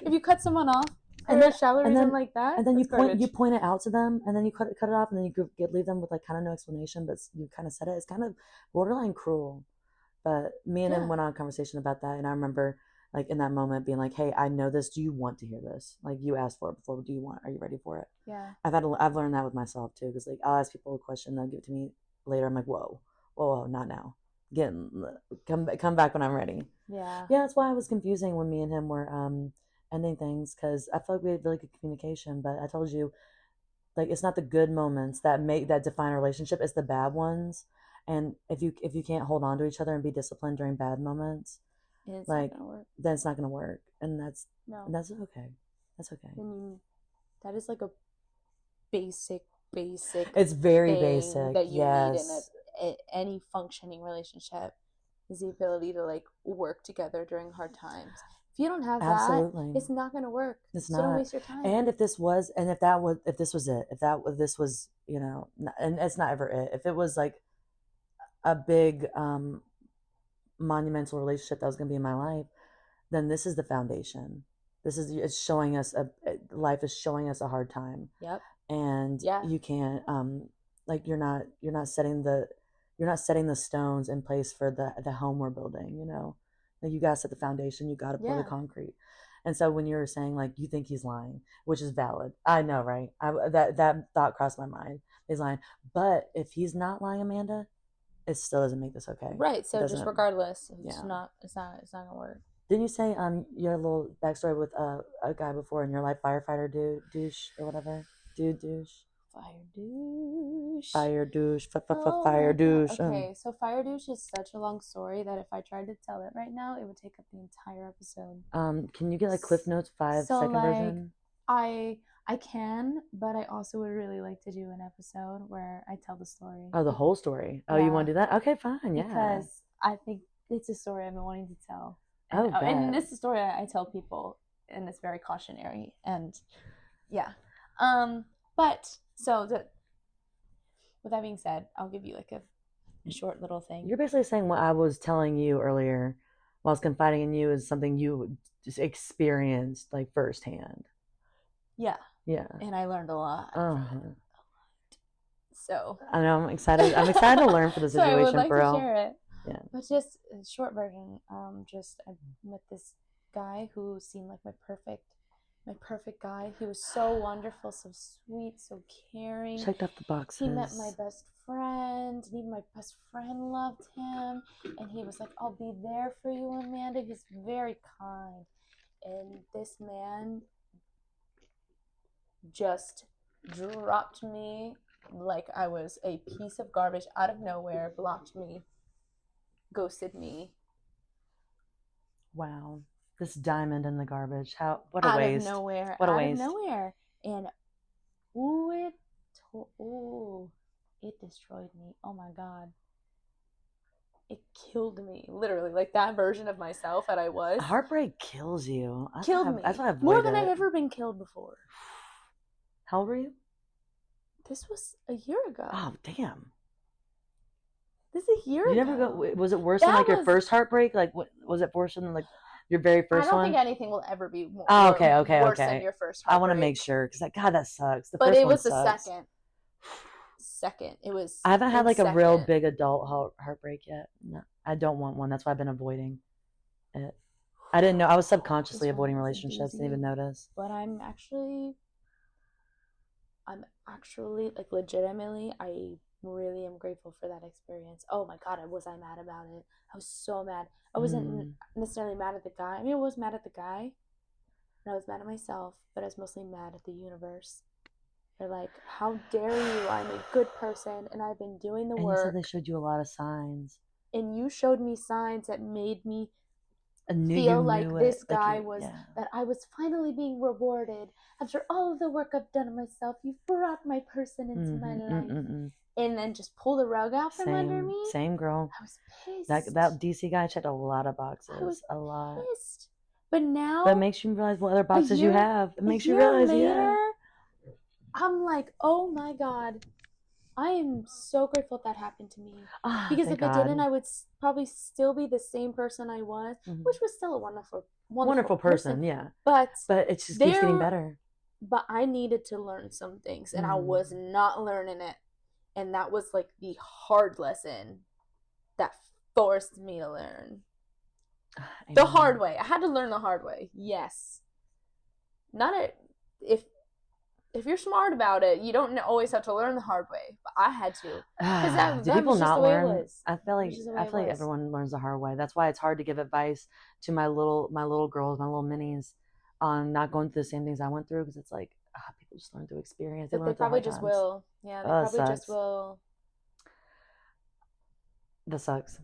if you cut someone off for a shallow reason like that, and then you point it out to them, and then you cut it off, and then you leave them with like kind of no explanation, but you kind of said it. It's kind of borderline cruel. But me and him went on a conversation about that, and I remember like in that moment being like, hey, I know this. Do you want to hear this? Like, you asked for it before. Are you ready for it? Yeah. I've learned that with myself too, because like I'll ask people a question, they'll give it to me later. I'm like, whoa, not now. Come back when I'm ready. Yeah. Yeah, that's why it was confusing when me and him were ending things, because I felt like we had really good communication. But I told you, like, it's not the good moments that define a relationship. It's the bad ones. And if you can't hold on to each other and be disciplined during bad moments, then it's not gonna work. And that's okay. That's okay. That is like a basic. It's very basic that you need in any functioning relationship, is the ability to like work together during hard times. If you don't have that, it's not going to work. It's so not. Don't waste your time. And if this was it, this was, and it's not ever it. If it was like a big monumental relationship that was going to be in my life, then this is the foundation. It's showing us life is showing us a hard time. Yep. And you can't like you're not setting the stones in place for the home we're building, like you gotta set the foundation, you gotta pour the concrete. And so when you're saying like you think he's lying, which is valid, I know, right? That thought crossed my mind. He's lying, but if he's not lying, Amanda, it still doesn't make this okay, right? So just regardless, it's not gonna work. Didn't you say you had a little backstory with a guy before in your life, firefighter douche or whatever? Douche. Fire douche. Fire douche. Fire douche. Okay, so fire douche is such a long story that if I tried to tell it right now, it would take up the entire episode. Can you get like Cliff Notes 5-second version? I can, but I also would really like to do an episode where I tell the story. Oh, the whole story. Oh, you want to do that? Okay, fine. Yeah. Because I think it's a story I've been wanting to tell. And this is a story I tell people, and it's very cautionary. And yeah. But so with that being said, I'll give you like a short little thing. You're basically saying what I was telling you earlier while I was confiding in you is something you just experienced like firsthand. Yeah. Yeah. And I learned a lot. So I know I'm excited to learn for the situation. So I would like for to real. share it. Yeah. But just a short version. I met this guy who seemed like my perfect guy. He was so wonderful, so sweet, so caring. Checked off the boxes. He met my best friend, and even my best friend loved him. And he was like, "I'll be there for you, Amanda." He's very kind. And this man just dropped me like I was a piece of garbage out of nowhere, blocked me, ghosted me. Wow. This diamond in the garbage. What a waste. Out of nowhere. What a waste. Out of nowhere. And it destroyed me. Oh my God. It killed me. Literally. Like that version of myself that I was. Heartbreak kills you. Killed me. That's why I've more than I've ever been killed before. How old were you? This was a year ago. Oh, damn. This is a year ago. You never was it worse than like your first heartbreak? Like, was it worse than like your very first one? I don't think anything will ever be worse than your first heartbreak. I want to make sure because God, that sucks. But it was the second. It was. I haven't had like a real big adult heartbreak yet. No, I don't want one. That's why I've been avoiding it. I didn't know. I was subconsciously avoiding relationships. Didn't even notice. But I'm actually like legitimately, I really am grateful for that experience. Oh my God, was I mad about it? I was so mad. I wasn't necessarily mad at the guy. I mean, I was mad at the guy, and I was mad at myself, but I was mostly mad at the universe. They're like, how dare you? I'm a good person, and I've been doing the work. And you said they showed you a lot of signs. And you showed me signs that made me feel like this guy was, that I was finally being rewarded. After all of the work I've done on myself, you brought my person into my life. And then just pull the rug out from under me. Same girl. I was pissed. That DC guy checked a lot of boxes. I was a lot. Pissed. But now. But it makes you realize what other boxes you have. It makes you realize, later, I'm like, oh my God. I am so grateful that happened to me. Because if it didn't, I would probably still be the same person I was, which was still a wonderful person. Yeah. But it just keeps getting better. But I needed to learn some things, and I was not learning it. And that was like the hard lesson that forced me to learn. The hard way. I had to learn the hard way. Yes. If you're smart about it, you don't always have to learn the hard way. But I had to. Because do people not learn? I feel like everyone learns the hard way. That's why it's hard to give advice to my little girls, my little minis, on not going through the same things I went through, because it's like people just learn through experience. They probably just will. Yeah, they probably just will. That sucks.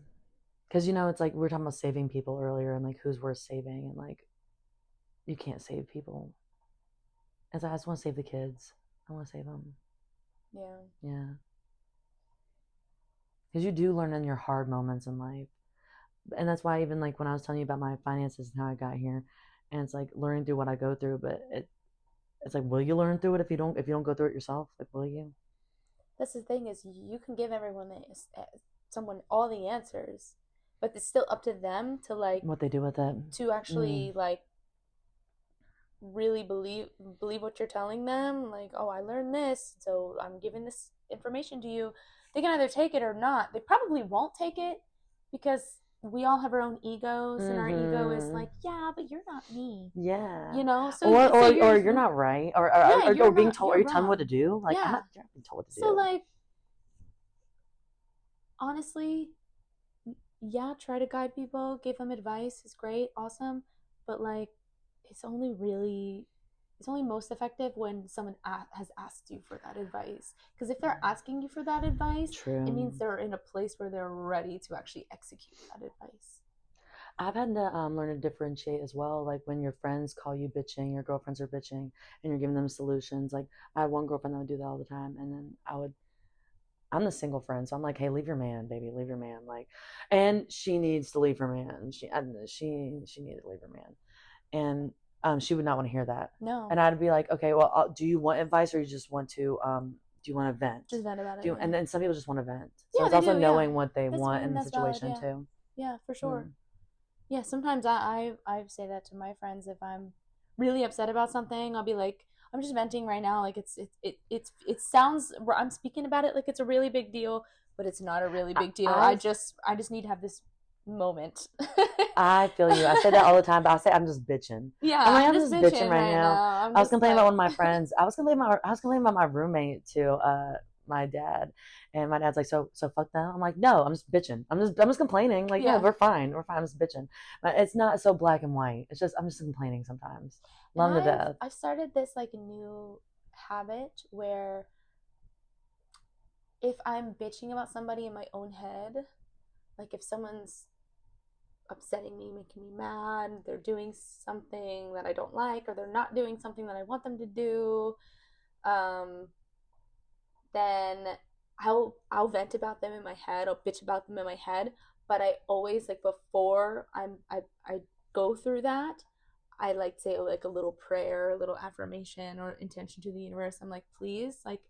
Because it's like we were talking about saving people earlier, and like who's worth saving, and like you can't save people. As I just want to save the kids. I want to save them. Yeah. Because you do learn in your hard moments in life. And that's why even like when I was telling you about my finances and how I got here, and it's like learning through what I go through, but it's like, will you learn through it if you don't go through it yourself? Like, will you? That's the thing, is you can give everyone someone all the answers, but it's still up to them to like what they do with it, to actually like really believe what you're telling them. Like, oh, I learned this, so I'm giving this information to you. They can either take it or not. They probably won't take it because we all have our own egos, and our ego is like, yeah, but you're not me. Yeah. You know, or you're not right, or being told, or you're telling what to do. Like, I'm not being told what to do. So like, honestly, yeah, try to guide people, give them advice is great, awesome, but like, it's only most effective when someone has asked you for that advice. Because if they're asking you for that advice, it means they're in a place where they're ready to actually execute that advice. I've had to learn to differentiate as well. Like when your friends call you bitching, your girlfriends are bitching, and you're giving them solutions. Like I had one girlfriend that would do that all the time, and then I'm the single friend, so I'm like, hey, leave your man, baby, leave your man. Like, and she needs to leave her man. She needed to leave her man, and she would not want to hear that. No. And I'd be like, okay, well, do you want advice, or you just want to do you want to vent? Just vent about it. And then some people just want to vent. So it's also knowing what they want in the situation too. Yeah, for sure. Yeah, sometimes I say that to my friends. If I'm really upset about something, I'll be like, I'm just venting right now. Like it sounds, I'm speaking about it like it's a really big deal, but it's not a really big deal. I just need to have this moment. I feel you. I say that all the time, but I say I'm just bitching. Yeah, I'm just bitching right now. I was complaining about one of my friends. I was complaining about my roommate to my dad, and my dad's like, so fuck them. I'm like, no, I'm just bitching. I'm just complaining. Like, yeah, we're fine. I'm just bitching. But it's not so black and white. It's just I'm just complaining sometimes. Love to death. I've started this like new habit where if I'm bitching about somebody in my own head, like if someone's upsetting me, making me mad, they're doing something that I don't like, or they're not doing something that I want them to do, then I'll vent about them in my head. I'll bitch about them in my head. But I always, like, before I go through that, I like say like a little prayer, a little affirmation or intention to the universe. I'm like, please, like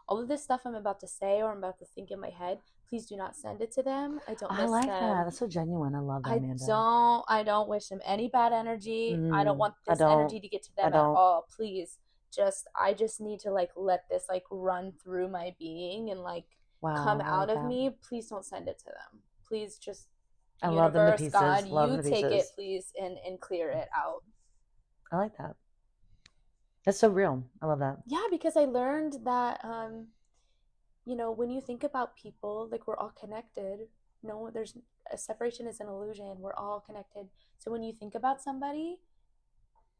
all of this stuff I'm about to say or I'm about to think in my head, please do not send it to them. I don't miss like them. that. That's so genuine. I love that, Amanda. I don't wish them any bad energy. I don't want this energy to get to them at all. Please. I just need to like let this like run through my being and like come out of me. Please don't send it to them. Please just universe, God, you take it, please, and clear it out. I like that. That's so real. I love that. Yeah, because I learned that, when you think about people, like we're all connected. No, there's a separation is an illusion. We're all connected. So when you think about somebody,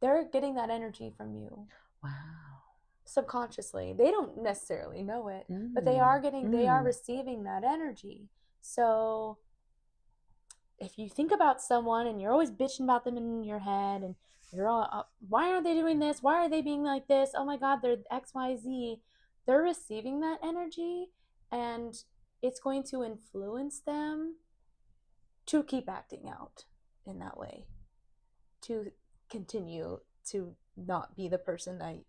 they're getting that energy from you. Wow. Subconsciously. They don't necessarily know it, but they are receiving that energy. So if you think about someone and you're always bitching about them in your head and you're all, why aren't they doing this? Why are they being like this? Oh my God, they're XYZ. They're receiving that energy and it's going to influence them to keep acting out in that way, to continue to not be the person that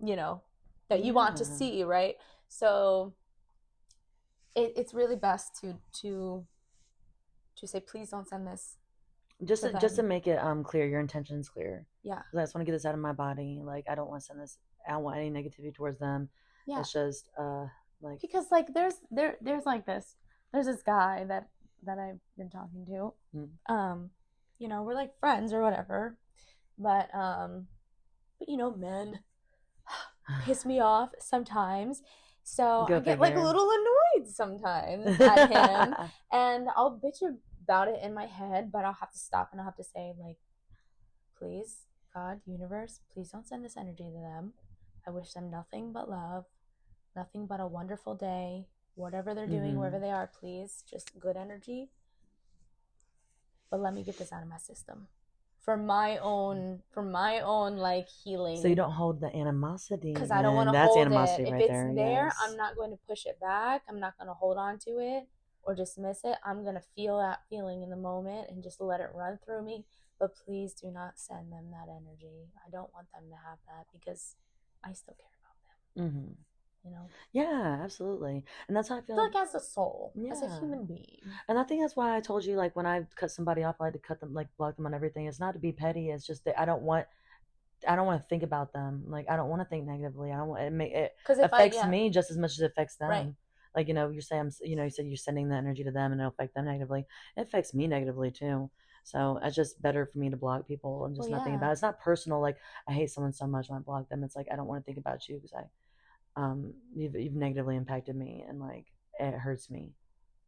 you want to see, right? So it's really best to say, please don't send this. Just to make it clear, your intention's clear. Yeah. I just want to get this out of my body. Like, I don't want to send this. I don't want any negativity towards them. Yeah. It's just like, because like there's like this. There's this guy that I've been talking to. We're like friends or whatever, but men piss me off sometimes. So I get like a little annoyed sometimes at him, and I'll bitch about it in my head, but I'll have to stop and I'll have to say, like, please, God, universe, please don't send this energy to them. I wish them nothing but love, nothing but a wonderful day, whatever they're doing, wherever they are, please, just good energy. But let me get this out of my system. For my own like healing. So you don't hold the animosity. Because I don't want to hold it. If it's there, I'm not going to push it back. I'm not going to hold on to it. or dismiss it. I'm going to feel that feeling in the moment and just let it run through me. But please do not send them that energy. I don't want them to have that because I still care about them. Mm-hmm. You know? Yeah, absolutely. And that's how I feel like as a soul, as a human being. And I think that's why I told you, like, when I cut somebody off, I like to cut them, like, block them on everything. It's not to be petty. It's just that I don't want to think about them. Like, I don't want to think negatively. I don't want it affects me just as much as it affects them. Right. Like, you're saying, you said you're sending the energy to them and it'll affect them negatively. It affects me negatively too. So it's just better for me to block people and just not think about it. It's not personal. Like, I hate someone so much when I block them. It's like, I don't want to think about you because you've negatively impacted me and like it hurts me.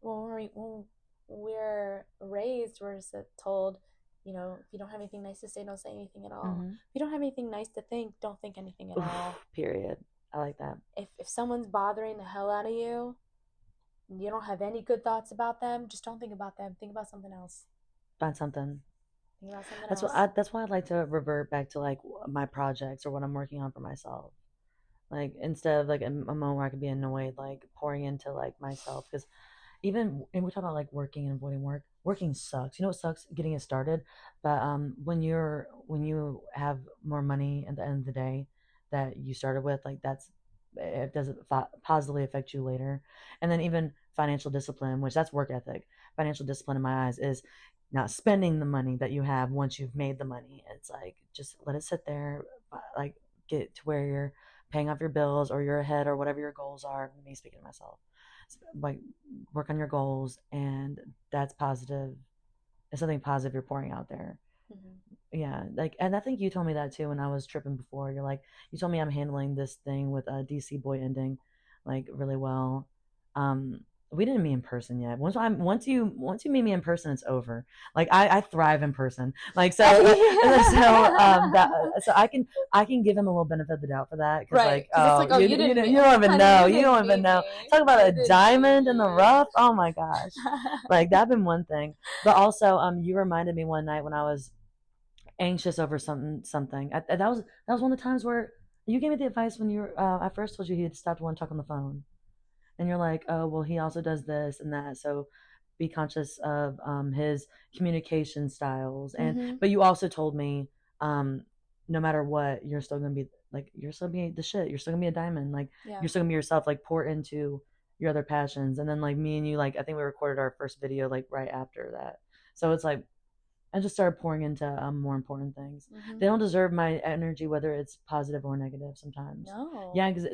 Well, we're raised, we're told, if you don't have anything nice to say, don't say anything at all. Mm-hmm. If you don't have anything nice to think, don't think anything at all. Period. I like that. If someone's bothering the hell out of you, and you don't have any good thoughts about them, just don't think about them. Think about something else. Find something. Think about something else. That's why I'd like to revert back to like my projects or what I'm working on for myself. Like, instead of like a moment where I could be annoyed, like pouring into like myself, because even, and we talk about like working and avoiding working sucks. What sucks? Getting it started. But when you have more money at the end of the day that you started with, like it doesn't positively affect you later. And then even financial discipline, which that's work ethic. Financial discipline in my eyes is not spending the money that you have once you've made the money. It's like, just let it sit there, like get to where you're paying off your bills or you're ahead or whatever your goals are. Me speaking to myself, like, work on your goals, and that's positive. It's something positive you're pouring out there. Mm-hmm. Yeah, like, and I think you told me that too when I was tripping before. You're like, you told me I'm handling this thing with a DC boy ending like really well. We didn't meet in person yet. Once you meet me in person, it's over. Like, I thrive in person. Like, so so I can give him a little benefit of the doubt for that, because right. Like, you don't even know. You don't even know. Talk about a diamond in the rough. Oh my gosh, like, that'd been one thing. But also, you reminded me one night when I was anxious over something. That was one of the times where you gave me the advice when you were. I first told you he had stopped one talk on the phone. And you're like, oh, well, he also does this and that. So be conscious of his communication styles. And but you also told me, no matter what, you're still gonna be the shit. You're still gonna be a diamond. Like, you're still gonna be yourself. Like, pour into your other passions. And then, like, me and you, like, I think we recorded our first video like right after that. So it's like, I just started pouring into more important things. Mm-hmm. They don't deserve my energy, whether it's positive or negative. Sometimes, yeah, because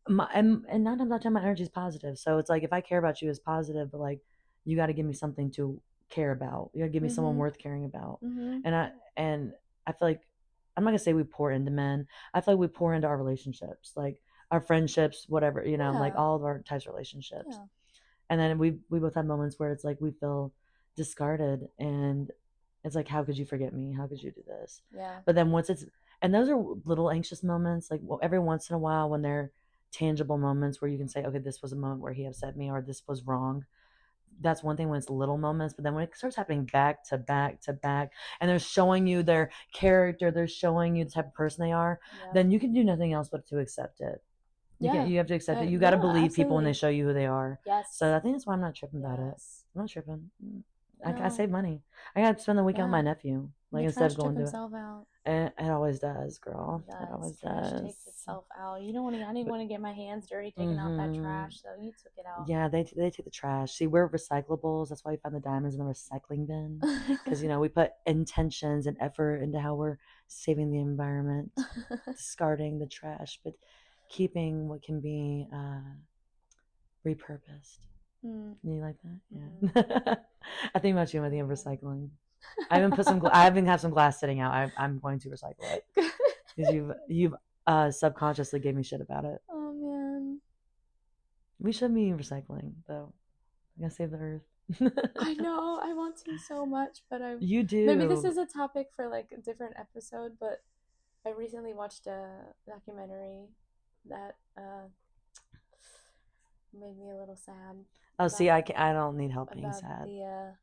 and 9 times out of 10 my energy is positive. So it's like, if I care about you as positive, but like, you got to give me something to care about. You got to give me someone worth caring about. And I feel like, I'm not gonna say we pour into men. I feel like we pour into our relationships, like our friendships, whatever, like all of our types of relationships. And then we both have moments where it's like we feel discarded, and it's like, how could you forget me? How could you do this? But then and those are little anxious moments, like, well, every once in a while, when they're tangible moments where you can say, okay, this was a moment where he upset me, or this was wrong. That's one thing when it's little moments. But then when it starts happening back to back to back, and they're showing you their character, they're showing you the type of person they are, then you can do nothing else but to accept it. You have to accept it. You got to believe people when they show you who they are. So I think that's why I'm not tripping about it. I'm not tripping. I save money. I got to spend the weekend with my nephew, like, instead of going to it. Out. It always does, girl. It always does. Takes itself out. I didn't want to get my hands dirty taking out that trash, so you took it out. Yeah, they take the trash. See, we're recyclables. That's why we find the diamonds in the recycling bin, because we put intentions and effort into how we're saving the environment, discarding the trash, but keeping what can be repurposed. You like that? Yeah. I think about you when I think of recycling. I even have some glass sitting out. I'm going to recycle it, because you've subconsciously gave me shit about it. Oh man. We should be recycling though. I gotta save the earth. I know. I want to so much, but You do. Maybe this is a topic for like a different episode. But I recently watched a documentary that made me a little sad. Oh, see, I don't need help being sad. The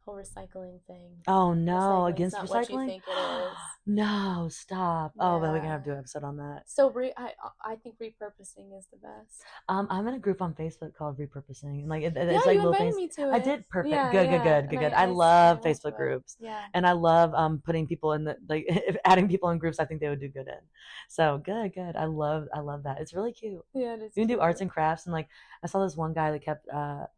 whole recycling thing. Oh no, recycling. Against it's not recycling? What you think it is. No, stop. Yeah. Oh, but we can have to do an episode on that. So I think repurposing is the best. I'm in a group on Facebook called Repurposing. Like it's like little invited things. me to it. I did. Perfect. Yeah, Good. I love Facebook groups. Yeah. And I love putting people in the like adding people in groups I think they would do good in. So good. I love that. It's really cute. Yeah, it is. You can do arts and crafts, and like I saw this one guy that kept a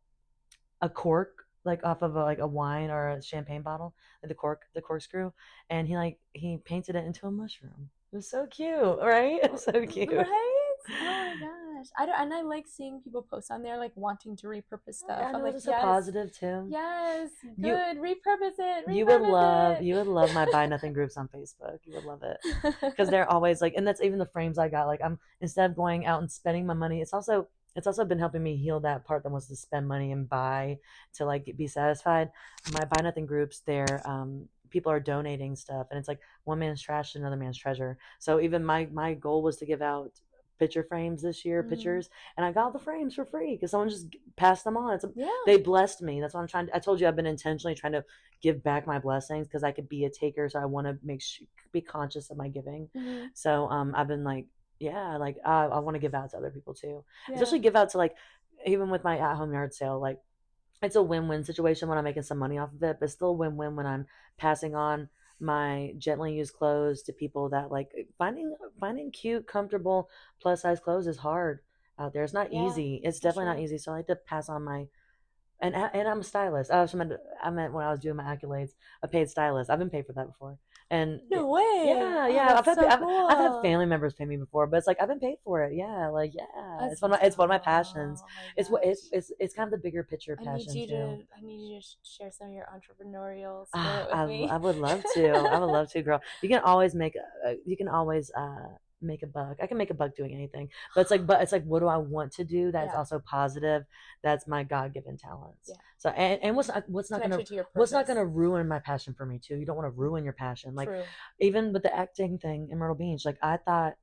cork like off of a wine or a champagne bottle, like the corkscrew, and he painted it into a mushroom. It was so cute, right? It was so cute, right? Oh my gosh, I like seeing people post on there like wanting to repurpose stuff. Yeah, I'm like, yes, so positive too. Yes, good. Repurpose it. You would love my buy nothing groups on Facebook. You would love it because they're always like, and that's even the frames I got. Like I'm instead of going out and spending my money, it's also been helping me heal that part that wants to spend money and buy to like be satisfied. My buy nothing groups, they're people are donating stuff, and it's like one man's trash to another man's treasure. So even my goal was to give out picture frames this year, pictures, and I got the frames for free because someone just passed them on. They blessed me. That's what I'm trying to, I told you I've been intentionally trying to give back my blessings because I could be a taker, so I want to be conscious of my giving. So I've been like, yeah, like I want to give out to other people too, especially give out to like, even with my at-home yard sale, like it's a win-win situation when I'm making some money off of it, but still win-win when I'm passing on my gently used clothes to people that like finding cute, comfortable, plus size clothes is hard out there. It's not easy. It's definitely not easy. So I like to pass on my and I'm a stylist. I meant when I was doing my accolades, a paid stylist. I've been paid for that before. And no way. Yeah. Cool. I've had family members pay me before, but it's like I've been paid for it. Yeah, like it's one of my passions. It's kind of the bigger picture passion too. I need you to share some of your entrepreneurial spirit with me. I would love to. I would love to, girl. You can always make a buck. I can make a buck doing anything, but it's like what do I want to do that's also positive? That's my God-given talents. So and what's not gonna ruin my passion for me too. You don't want to ruin your passion. Like even with the acting thing in Myrtle Beach, like I thought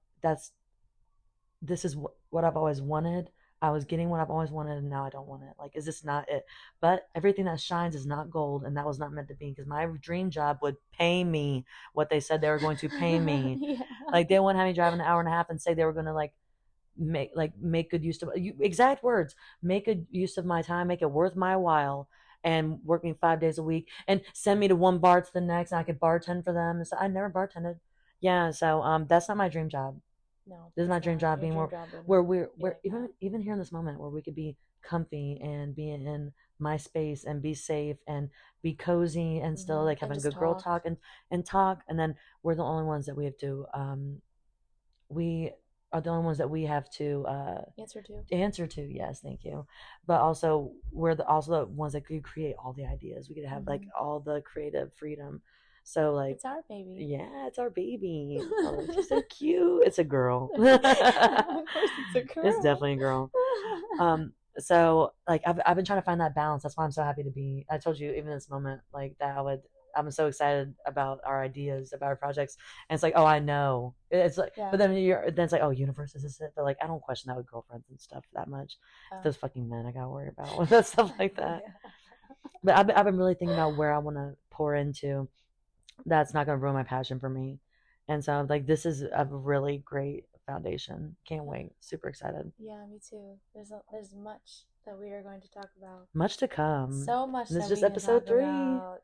this is what I've always wanted. I was getting what I've always wanted, and now I don't want it. Like, is this not it? But everything that shines is not gold, and that was not meant to be, because my dream job would pay me what they said they were going to pay me. Like, they wouldn't have me drive an hour and a half and say they were going to, make good use of, exact words, make good use of my time, make it worth my while, and work me 5 days a week, and send me to one bar to the next, and I could bartend for them. And so I never bartended. Yeah, so that's not my dream job. No, this is my dream job, being where we're even here in this moment where we could be comfy and be in my space and be safe and be cozy and still like having good girl talk and talk, and then we're the only ones that we have to we are the only ones that we have to answer to. Yes, thank you. But also we're also the ones that could create all the ideas. We could have like all the creative freedom. So like it's our baby. Yeah, it's our baby. Oh, she's so cute. It's a girl. Of course it's a girl. It's definitely a girl. So like I've been trying to find that balance. That's why I'm so happy to be. I told you even in this moment like that I'm so excited about our ideas, about our projects, and it's like, oh, I know. It's like, but then it's like, oh, universe, is this it? But like, I don't question that with girlfriends and stuff that much. Those fucking men I gotta worry about with that stuff like that. But I've been really thinking about where I want to pour into. That's not going to ruin my passion for me. And so like this is a really great foundation. Can't wait. Super excited. Yeah, me too. There's much that we are going to talk about. Much to come. So much. And this is just episode 3.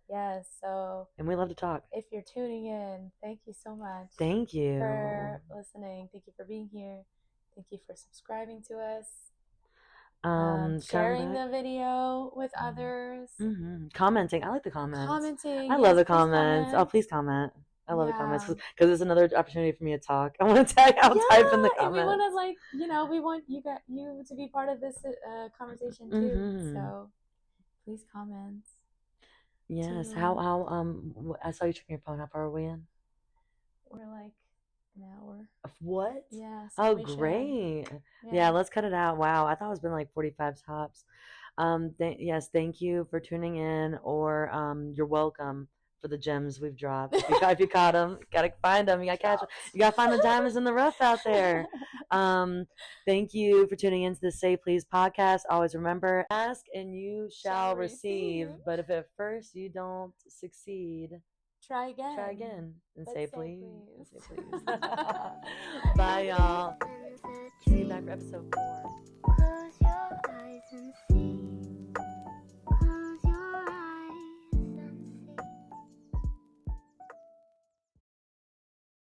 Yes. So. And we love to talk. If you're tuning in, thank you so much. Thank you for listening. Thank you for being here. Thank you for subscribing to us. Sharing the video with others. Commenting. I like the comments. Commenting. I love the comments. Oh, please comment. I love the comments because it's another opportunity for me to talk. I want to type in the comments. And we want to we want you to be part of this conversation too. So please comment. Yes. How I saw you checking your phone. How far are we in? We're like an hour. Of what? Yeah. Oh, great. Yeah, let's cut it out. Wow, I thought it was been like 45 tops. Yes, thank you for tuning in, or you're welcome for the gems we've dropped. If you caught them, gotta find them. You gotta catch them. You gotta find the diamonds in the rough out there. Thank you for tuning into the Say Please podcast. Always remember, ask and you shall receive. But if at first you don't succeed, try again and say please. Say please. Bye, y'all. See you back for episode 4. Close your eyes and see.